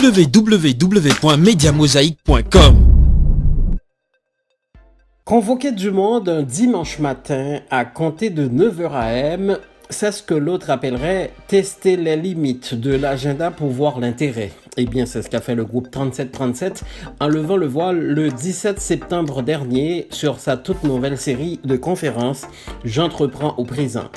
www.mediamosaïque.com. Convoquer du monde un dimanche matin à compter de 9h AM, c'est ce que l'autre appellerait tester les limites de l'agenda pour voir l'intérêt. Eh bien, c'est ce qu'a fait le groupe 3737 en levant le voile le 17 septembre dernier sur sa toute nouvelle série de conférences J'entreprends au présent.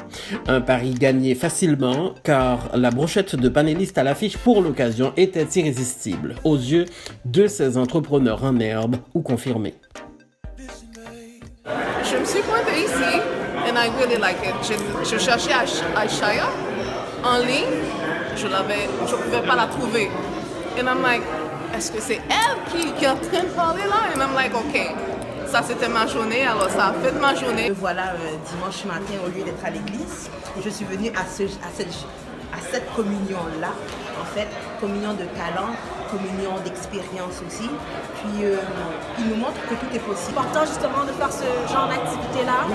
Un pari gagné facilement car la brochette de panélistes à l'affiche pour l'occasion était irrésistible aux yeux de ces entrepreneurs en herbe ou confirmés. Je me suis pointée ici and I really like it. Je cherchais Ashaya en ligne, je pouvais pas la trouver. And I'm like, est-ce que c'est elle qui est en train de parler là? And I'm like, ok. Ça c'était ma journée, alors ça a fait de ma journée. Voilà, dimanche matin, au lieu d'être à l'église, je suis venue à cette communion-là, en fait, communion de talent, communion d'expérience aussi. Puis il nous montre que tout est possible. C'est important justement de faire ce genre d'activité-là,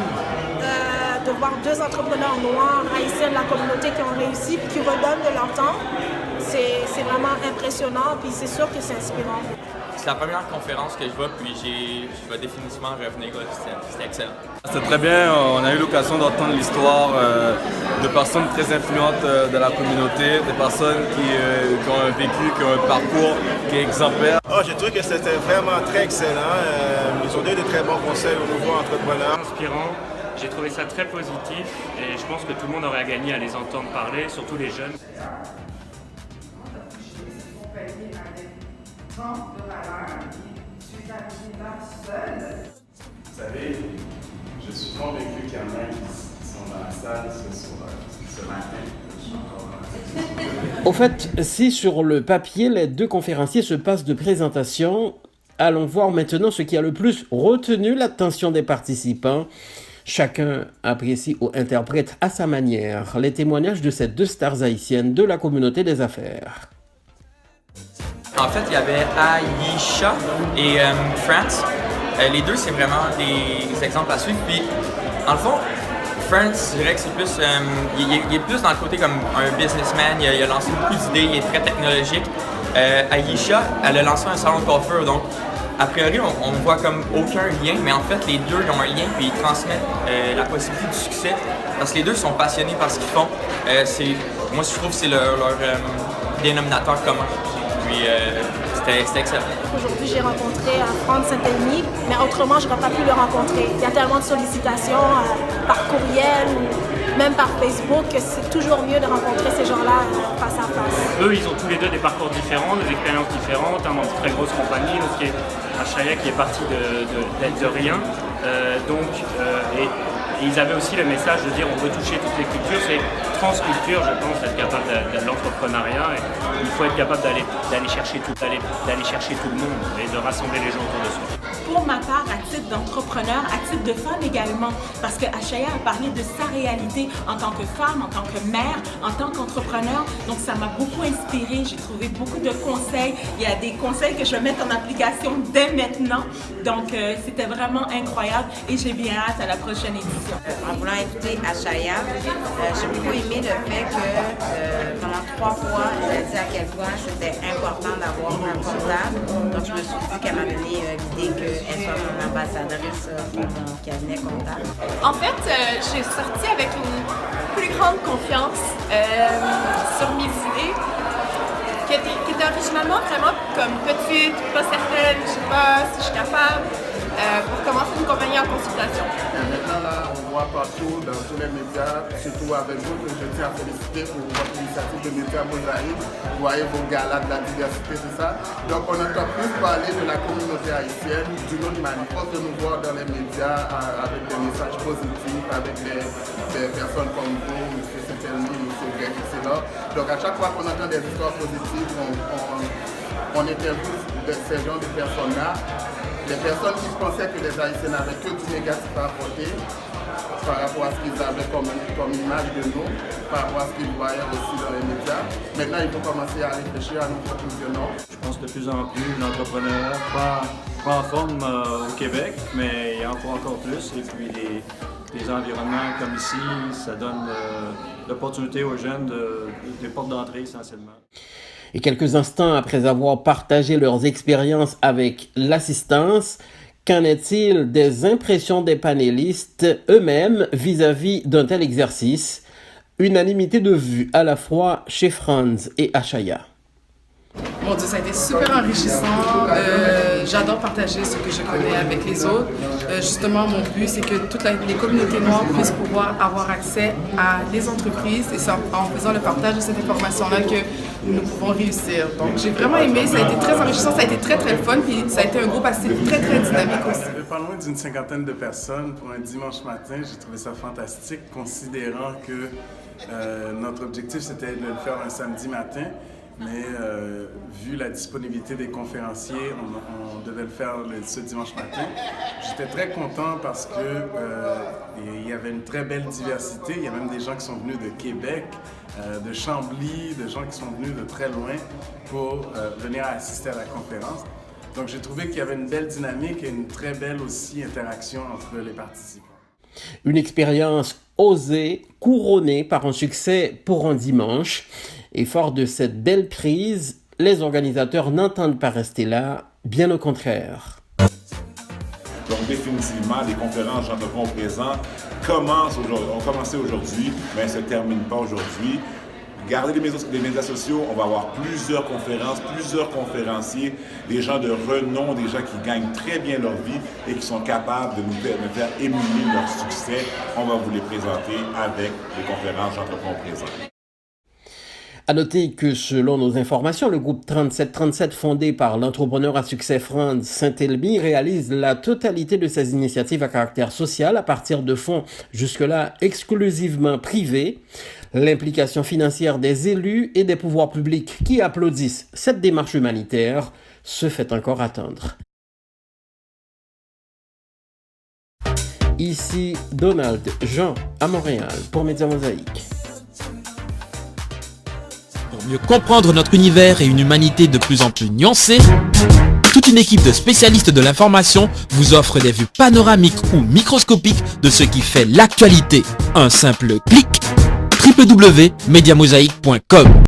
de voir deux entrepreneurs noirs, haïtiens de la communauté qui ont réussi, qui redonnent de leur temps. C'est vraiment impressionnant, puis c'est sûr que c'est inspirant. C'est la première conférence que je vois, puis je vais définitivement revenir. C'était excellent. C'était très bien. On a eu l'occasion d'entendre l'histoire de personnes très influentes de la communauté, des personnes qui ont un vécu, qui ont un parcours qui est exemplaire. J'ai trouvé que c'était vraiment très excellent. Ils ont donné de très bons conseils aux nouveaux entrepreneurs. Inspirant. J'ai trouvé ça très positif et je pense que tout le monde aurait à gagner à les entendre parler, surtout les jeunes. Vous savez, je suis convaincu qu'il y en a qui sont dans la salle ce matin. Au fait, si sur le papier, les deux conférenciers se passent de présentation, allons voir maintenant ce qui a le plus retenu l'attention des participants. Chacun apprécie ou interprète à sa manière les témoignages de ces deux stars haïtiennes de la communauté des affaires. En fait, il y avait Aisha et France. Les deux, c'est vraiment des exemples à suivre. Puis, en le fond, France, je dirais que c'est plus... il est plus dans le côté comme un businessman. Il a lancé beaucoup d'idées, il est très technologique. Aisha, elle a lancé un salon de coiffure. Donc, a priori, on ne voit comme aucun lien, mais en fait, les deux ont un lien, puis ils transmettent la possibilité du succès. Parce que les deux sont passionnés par ce qu'ils font. Moi, je trouve que c'est leur dénominateur commun. Puis c'était excellent. Aujourd'hui, j'ai rencontré Franck Saint-Denis, mais autrement, je n'aurais pas pu le rencontrer. Il y a tellement de sollicitations par courriel ou même par Facebook que c'est toujours mieux de rencontrer ces gens-là face à face. Eux, ils ont tous les deux des parcours différents, des expériences différentes. Un dans de très grosses compagnies, l'autre qui est Ashaya qui est parti de rien. Et ils avaient aussi le message de dire on veut toucher toutes les cultures. C'est transculture, je pense, d'être capable de l'entrepreneuriat. Et il faut être capable d'aller chercher tout le monde et de rassembler les gens autour de soi. Pour ma part, à titre d'entrepreneur, à titre de femme également, parce que Ashaya a parlé de sa réalité en tant que femme, en tant que mère, en tant qu'entrepreneur. Donc ça m'a beaucoup inspirée, j'ai trouvé beaucoup de conseils. Il y a des conseils que je vais mettre en application dès maintenant. Donc c'était vraiment incroyable et j'ai bien hâte à la prochaine édition. En voulant écouter Ashaya, j'ai beaucoup aimé le fait que pendant 3 fois, elle a dit à quel point c'était important d'avoir un portable. Donc je me suis dit qu'elle m'a donné l'idée qu'elle soit mon ambassadrice pour mon cabinet comptable. En fait, j'ai sorti avec une plus grande confiance sur mes idées, qui étaient originalement vraiment comme petite, pas certaine, je sais pas si je suis capable, pour commencer une compagnie en consultation. Maintenant, là, on voit partout, dans tous les médias, surtout avec vous, que je tiens à féliciter pour votre initiative de Média Mosaïque. Vous voyez vos galas de la diversité, c'est ça. Donc, on entend plus parler de la communauté haïtienne d'une autre manière. Il faut de nous voir dans les médias avec des messages positifs, avec des personnes comme vous, M. Saint-Elmy, M. Greg, etc. Donc, à chaque fois qu'on entend des histoires positives, on interviewe ces genres de personnes-là. Les personnes qui pensaient que les Haïtiens n'avaient que du négatif à apporter par rapport à ce qu'ils avaient comme image de nous, par rapport à ce qu'ils voyaient aussi dans les médias. Maintenant, il faut commencer à réfléchir à nos propositions. Je pense que de plus en plus l'entrepreneuriat prend forme au Québec, mais il en faut encore plus. Et puis les environnements comme ici, ça donne l'opportunité aux jeunes des portes d'entrée essentiellement. Et quelques instants après avoir partagé leurs expériences avec l'assistance, qu'en est-il des impressions des panélistes eux-mêmes vis-à-vis d'un tel exercice? Unanimité de vue à la fois chez Franz et Ashaya. Mon Dieu, ça a été super enrichissant. J'adore partager ce que je connais avec les autres. Justement, mon but, c'est que toutes les communautés noires puissent pouvoir avoir accès à les entreprises et c'est en faisant le partage de cette information-là que nous pouvons réussir. Donc, j'ai vraiment aimé. Ça a été très enrichissant, ça a été très, très fun. Puis, ça a été un groupe assez très, très dynamique aussi. Il y avait pas loin d'une 50aine de personnes pour un dimanche matin. J'ai trouvé ça fantastique, considérant que notre objectif, c'était de le faire un samedi matin. Mais vu la disponibilité des conférenciers, on devait le faire ce dimanche matin. J'étais très content parce que il y avait une très belle diversité. Il y a même des gens qui sont venus de Québec, de Chambly, de gens qui sont venus de très loin pour venir assister à la conférence. Donc j'ai trouvé qu'il y avait une belle dynamique et une très belle aussi interaction entre les participants. Une expérience osée, couronnée par un succès pour un dimanche. Et fort de cette belle prise, les organisateurs n'entendent pas rester là, bien au contraire. Donc définitivement, les conférences J'entreprends au présent ont commencé aujourd'hui, mais elles ne se terminent pas aujourd'hui. Regardez les médias sociaux, on va avoir plusieurs conférences, plusieurs conférenciers, des gens de renom, des gens qui gagnent très bien leur vie et qui sont capables de nous faire émuler leur succès. On va vous les présenter avec les conférences J'entreprends au présent. À noter que selon nos informations, le groupe 3737 fondé par l'entrepreneur à succès Franz Saint-Elmy réalise la totalité de ses initiatives à caractère social à partir de fonds jusque-là exclusivement privés. L'implication financière des élus et des pouvoirs publics qui applaudissent cette démarche humanitaire se fait encore attendre. Ici Donald Jean à Montréal pour Média Mosaïque. Pour mieux comprendre notre univers et une humanité de plus en plus nuancée, toute une équipe de spécialistes de l'information vous offre des vues panoramiques ou microscopiques de ce qui fait l'actualité. Un simple clic, www.mediamosaïque.com.